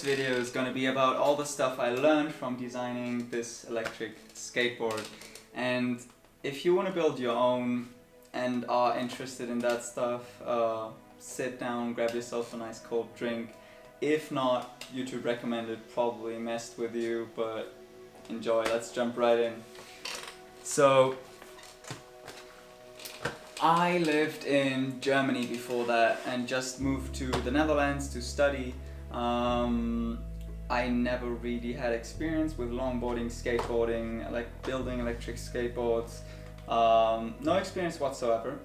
video is going to be about all the stuff I learned from designing this electric skateboard. And if you want to build your own and are interested in that stuff, sit down, grab yourself a nice cold drink. If not, YouTube recommended, probably messed with you, but enjoy. Let's jump right in. So I lived in Germany before that and just moved to the Netherlands to study. I never really had experience with longboarding, skateboarding, like building electric skateboards. No experience whatsoever.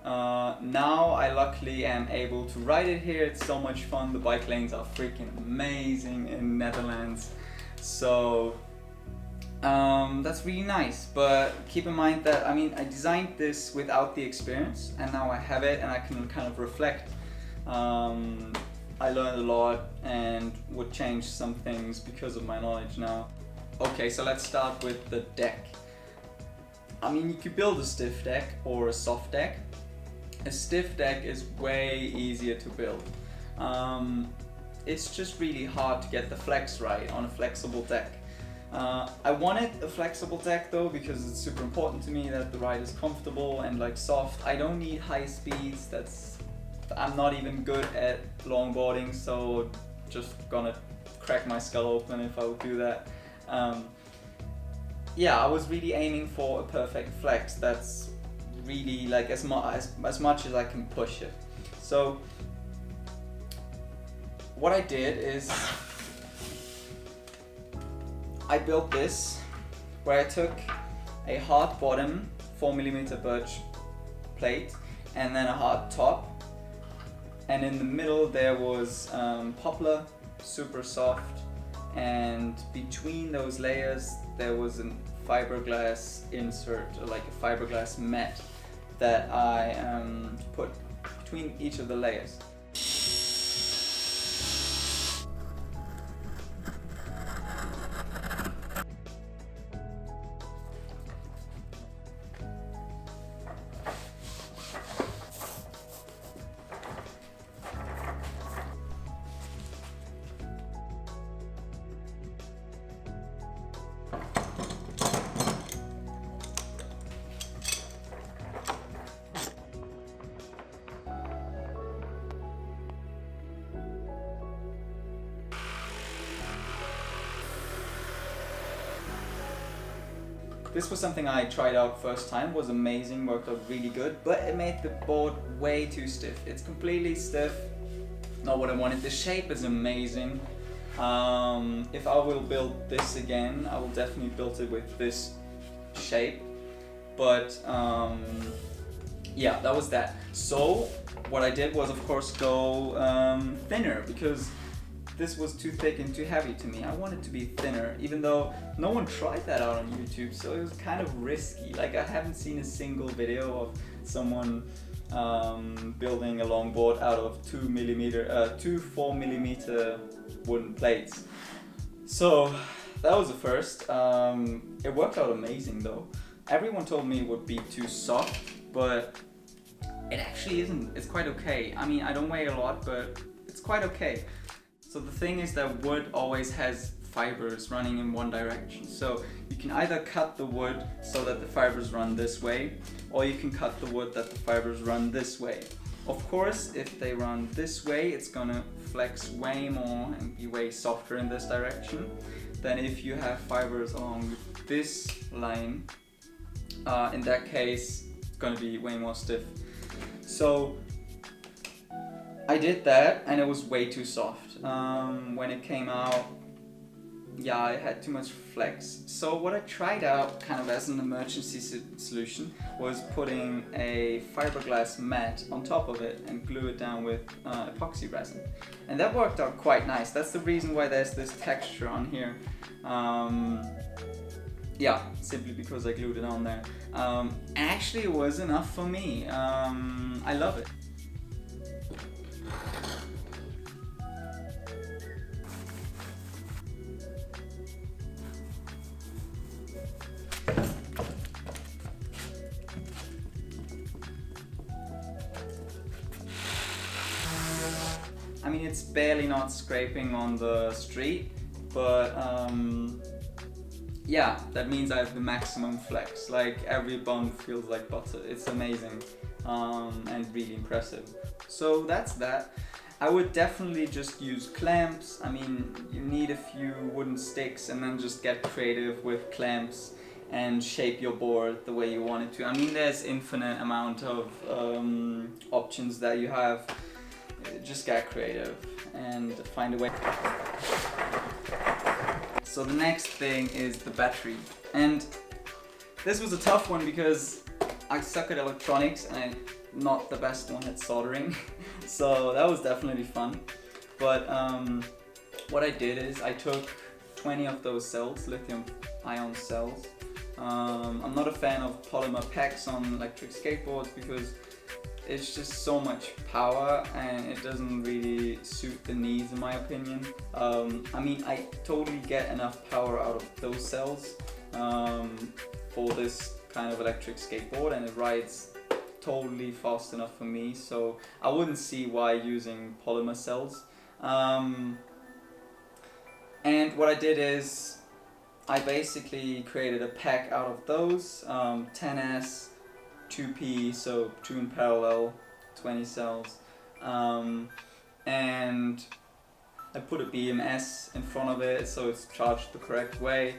Now I luckily am able to ride it here. It's so much fun. The bike lanes are freaking amazing in Netherlands. So that's really nice, but keep in mind that I designed this without the experience, and now I have it and I can kind of reflect. I learned a lot and would change some things because of my knowledge now. Okay, so let's start with the deck. You could build a stiff deck or a soft deck. A stiff deck is way easier to build. It's just really hard to get the flex right on a flexible deck. I wanted a flexible deck though because it's super important to me that the ride is comfortable and like soft. I don't need high speeds. I'm not even good at longboarding, so just gonna crack my skull open if I would do that. Yeah, I was really aiming for a perfect flex that's really like as much as I can push it. So what I did is I built this where I took a hard bottom 4mm birch plate and then a hard top, and in the middle there was poplar, super soft, and between those layers there was a fiberglass insert, or like a fiberglass mat that I put between each of the layers. This was something I tried out first time, was amazing, worked out really good, but it made the board way too stiff. It's completely stiff, not what I wanted. The shape is amazing. If I will build this again, I will definitely build it with this shape. But yeah, that was that. So what I did was of course go thinner, because this was too thick and too heavy to me. I wanted to be thinner, even though no one tried that out on YouTube, so it was kind of risky. Like, I haven't seen a single video of someone building a longboard out of two 4mm wooden plates. So that was the first. It worked out amazing though. Everyone told me it would be too soft, but it actually isn't. It's quite okay. I don't weigh a lot, but it's quite okay. So the thing is that wood always has fibers running in one direction. So you can either cut the wood so that the fibers run this way, or you can cut the wood that the fibers run this way. Of course, if they run this way, it's gonna flex way more and be way softer in this direction than if you have fibers along this line. In that case, it's gonna be way more stiff. So I did that and it was way too soft. When it came out, yeah, I had too much flex. So what I tried out kind of as an emergency solution was putting a fiberglass mat on top of it and glue it down with epoxy resin. And that worked out quite nice. That's the reason why there's this texture on here. Yeah, simply because I glued it on there. Actually, it was enough for me. I love it. It's barely not scraping on the street, but yeah, that means I have the maximum flex. Like every bump feels like butter. It's amazing and really impressive. So that's that. I would definitely just use clamps. I mean, you need a few wooden sticks and then just get creative with clamps and shape your board the way you want it to. I mean, there's infinite amount of options that you have. Just get creative and find a way. So the next thing is the battery. And this was a tough one because I suck at electronics and I'm not the best one at soldering. So that was definitely fun. But what I did is I took 20 of those cells, lithium ion cells. I'm not a fan of polymer packs on electric skateboards because it's just so much power and it doesn't really suit the needs in my opinion. I mean, I totally get enough power out of those cells for this kind of electric skateboard, and it rides totally fast enough for me, so I wouldn't see why using polymer cells. And what I did is I basically created a pack out of those 10S 2P, so 2 in parallel, 20 cells, and I put a BMS in front of it so it's charged the correct way,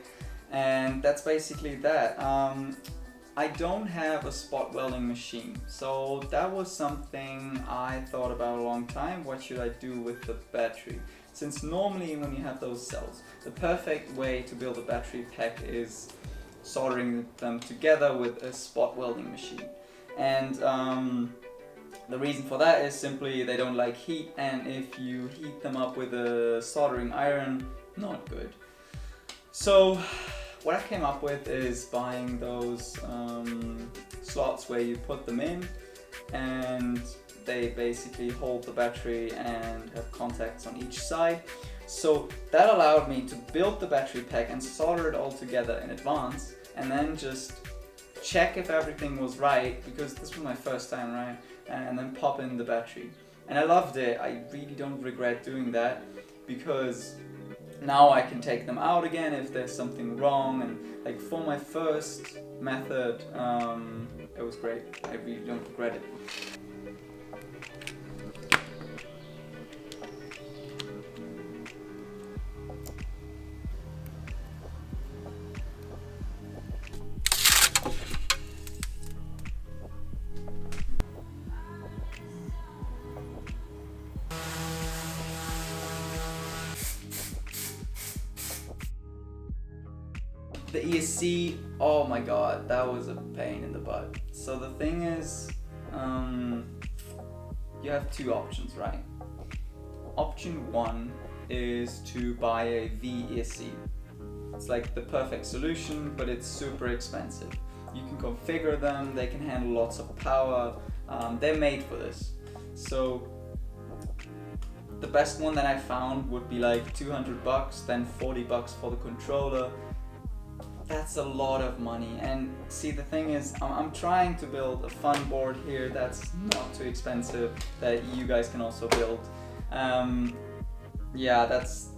and that's basically that. I don't have a spot welding machine, so that was something I thought about a long time. What should I do with the battery? Since normally when you have those cells, the perfect way to build a battery pack is soldering them together with a spot welding machine. And the reason for that is simply they don't like heat, and if you heat them up with a soldering iron, not good. So what I came up with is buying those slots where you put them in and they basically hold the battery and have contacts on each side. So that allowed me to build the battery pack and solder it all together in advance, and then just check if everything was right, because this was my first time, right? And then pop in the battery. And I loved it. I really don't regret doing that, because now I can take them out again if there's something wrong. And like for my first method, it was great. I really don't regret it. The ESC, oh my god, that was a pain in the butt. So the thing is, you have two options, right? Option one is to buy a VESC. It's like the perfect solution, but it's super expensive. You can configure them, they can handle lots of power, they're made for this. So the best one that I found would be like $200, then $40 for the controller. That's a lot of money. And see, the thing is, I'm trying to build a fun board here that's not too expensive, that you guys can also build. Yeah, that's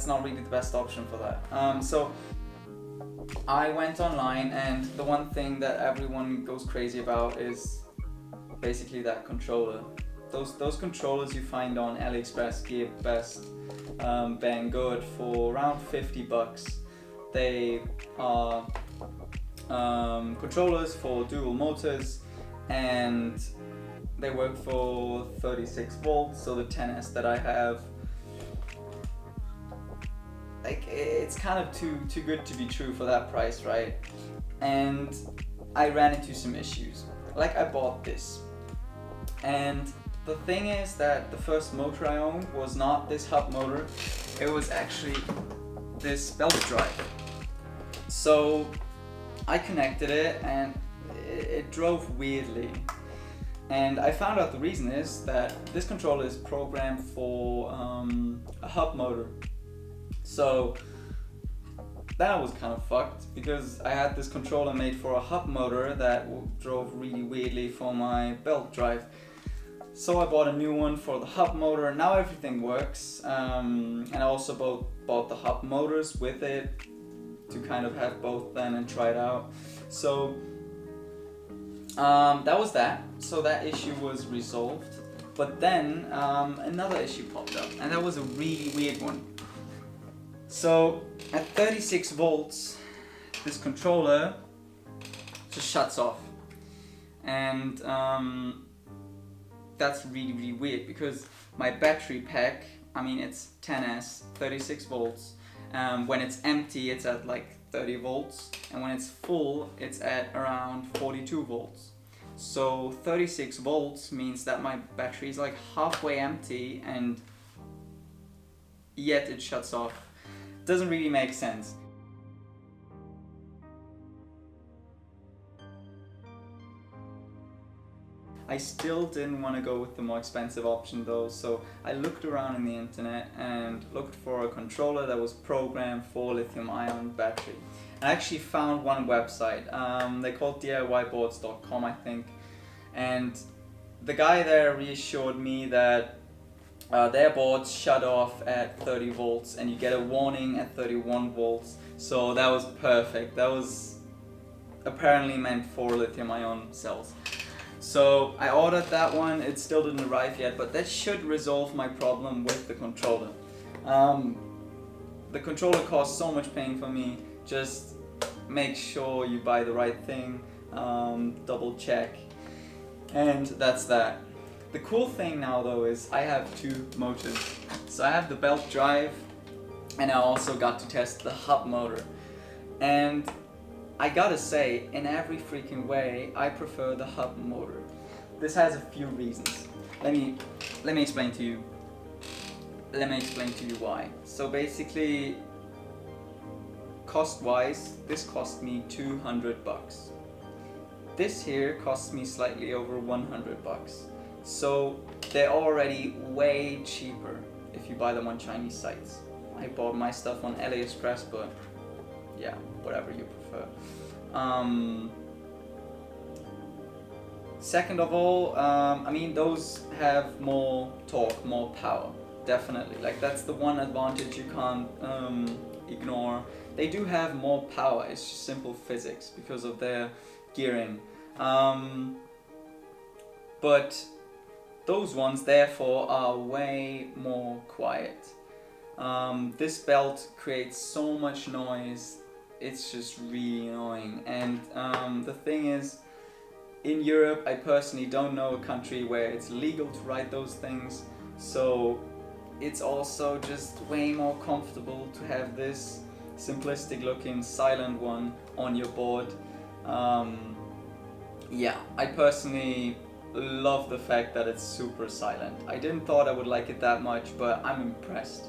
not really the best option for that. So I went online, and the one thing that everyone goes crazy about is basically that controller. Those controllers you find on AliExpress, GearBest, Banggood for around $50. They are controllers for dual motors, and they work for 36 volts. So the 10S that I have, like, it's kind of too good to be true for that price, right? And I ran into some issues. Like, I bought this, and the thing is that the first motor I owned was not this hub motor. It was actually this belt drive. So I connected it, and it drove weirdly. And I found out the reason is that this controller is programmed for a hub motor. So that was kind of fucked, because I had this controller made for a hub motor that drove really weirdly for my belt drive. So I bought a new one for the hub motor. Now everything works, and I also bought the hub motors with it to kind of have both then and try it out. So that was that. So that issue was resolved. But then another issue popped up, and that was a really weird one. So at 36 volts, this controller just shuts off, and that's really, really weird because my battery pack, I mean it's 10S, 36 volts. When it's empty, it's at like 30 volts, and when it's full, it's at around 42 volts. So 36 volts means that my battery is like halfway empty, and yet it shuts off. Doesn't really make sense. I still didn't want to go with the more expensive option though, so I looked around in the internet and looked for a controller that was programmed for lithium-ion battery. I actually found one website, they called DIYboards.com I think, and the guy there reassured me that their boards shut off at 30 volts and you get a warning at 31 volts, so that was perfect. That was apparently meant for lithium-ion cells. So I ordered that one. It still didn't arrive yet, but that should resolve my problem with the controller. The controller caused so much pain for me. Just make sure you buy the right thing, double check, and that's that. The cool thing now though is I have two motors. So I have the belt drive, and I also got to test the hub motor. And I gotta say, in every freaking way, I prefer the hub motor. This has a few reasons. Let me explain to you. Let me explain to you why. So basically, cost-wise, this cost me 200 bucks. This here costs me slightly over 100 bucks. So they're already way cheaper if you buy them on Chinese sites. I bought my stuff on AliExpress, but yeah, whatever you prefer. Second of all, I mean, those have more torque, more power, definitely. Like, that's the one advantage you can't ignore. They do have more power, it's just simple physics because of their gearing. But those ones, therefore, are way more quiet. This belt creates so much noise. It's just really annoying. And the thing is, in Europe, I personally don't know a country where it's legal to ride those things, so it's also just way more comfortable to have this simplistic looking silent one on your board. Yeah, I personally love the fact that it's super silent. I didn't thought I would like it that much, but I'm impressed.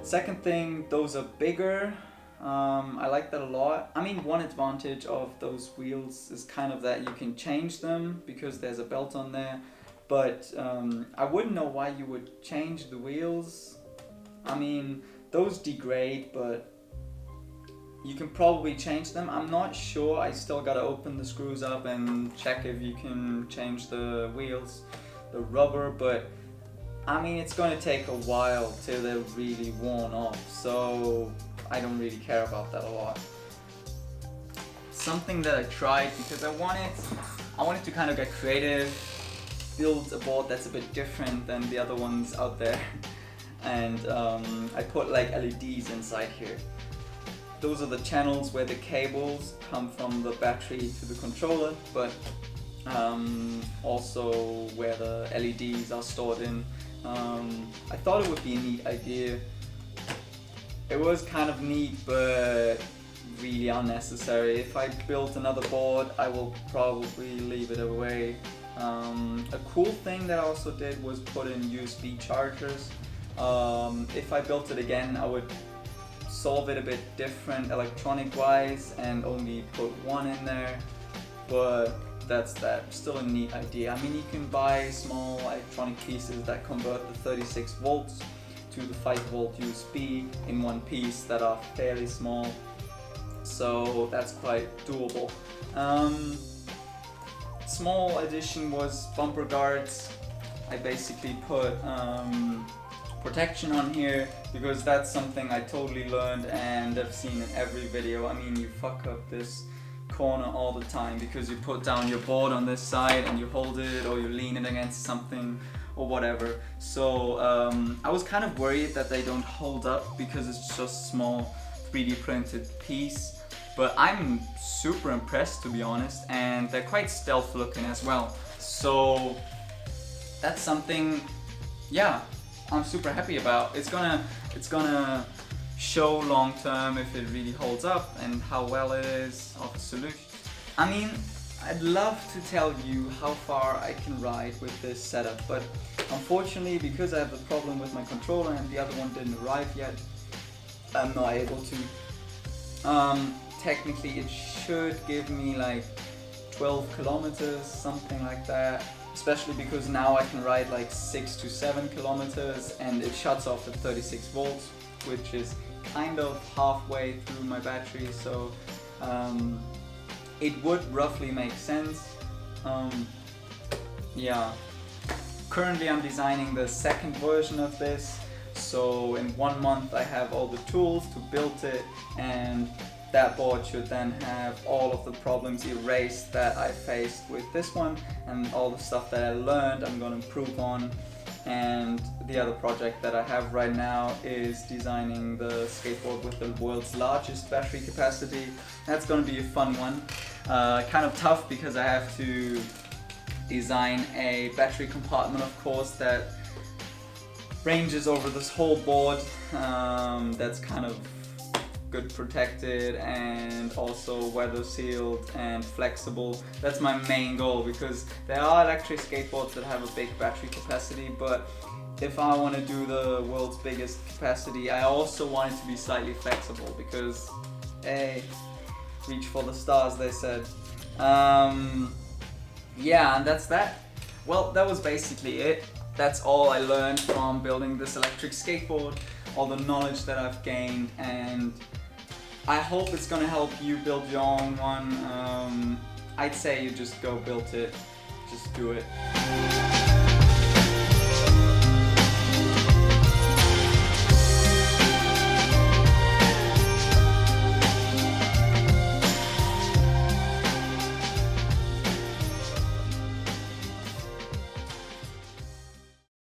Second thing, those are bigger. I like that a lot. I mean, one advantage of those wheels is kind of that you can change them because there's a belt on there, but I wouldn't know why you would change the wheels. I mean, those degrade, but you can probably change them. I'm not sure. I still gotta open the screws up and check if you can change the wheels, the rubber, but I mean, it's going to take a while till they're really worn off, so I don't really care about that a lot. Something that I tried because I wanted to kind of get creative, build a board that's a bit different than the other ones out there, and I put like LEDs inside here. Those are the channels where the cables come from the battery to the controller, but also where the LEDs are stored in. I thought it would be a neat idea. It was kind of neat, but really unnecessary. If I built another board, I will probably leave it away. A cool thing that I also did was put in USB chargers. If I built it again, I would solve it a bit different electronic wise and only put one in there, but that's that. Still a neat idea. I mean, you can buy small electronic pieces that convert the 36 volts to the 5 volt USB in one piece that are fairly small, so that's quite doable. Small addition was bumper guards. I basically put protection on here because that's something I totally learned and I've seen in every video. I mean, you fuck up this corner all the time because you put down your board on this side and you hold it, or you lean it against something or whatever. So I was kind of worried that they don't hold up because it's just a small 3D printed piece, but I'm super impressed, to be honest, and they're quite stealth looking as well. So that's something, yeah, I'm super happy about. It's gonna show long term if it really holds up and how well it is of a solution. I mean, I'd love to tell you how far I can ride with this setup, but unfortunately, because I have the problem with my controller and the other one didn't arrive yet, I'm not able to. Technically it should give me like 12 kilometers, something like that, especially because now I can ride like 6 to 7 kilometers and it shuts off at 36 volts, which is kind of halfway through my battery, so it would roughly make sense. Yeah. Currently I'm designing the second version of this, so in 1 month I have all the tools to build it, and that board should then have all of the problems erased that I faced with this one, and all the stuff that I learned I'm going to improve on. And the other project that I have right now is designing the skateboard with the world's largest battery capacity. That's going to be a fun one. Kind of tough because I have to design a battery compartment, of course, that ranges over this whole board, that's kind of good protected and also weather sealed and flexible. That's my main goal, because there are electric skateboards that have a big battery capacity, but if I want to do the world's biggest capacity, I also want it to be slightly flexible because, hey, reach for the stars, they said. Yeah, and that's that. Well, that was basically it. That's all I learned from building this electric skateboard, all the knowledge that I've gained, and I hope it's gonna help you build your own one. I'd say you just go build it, just do it.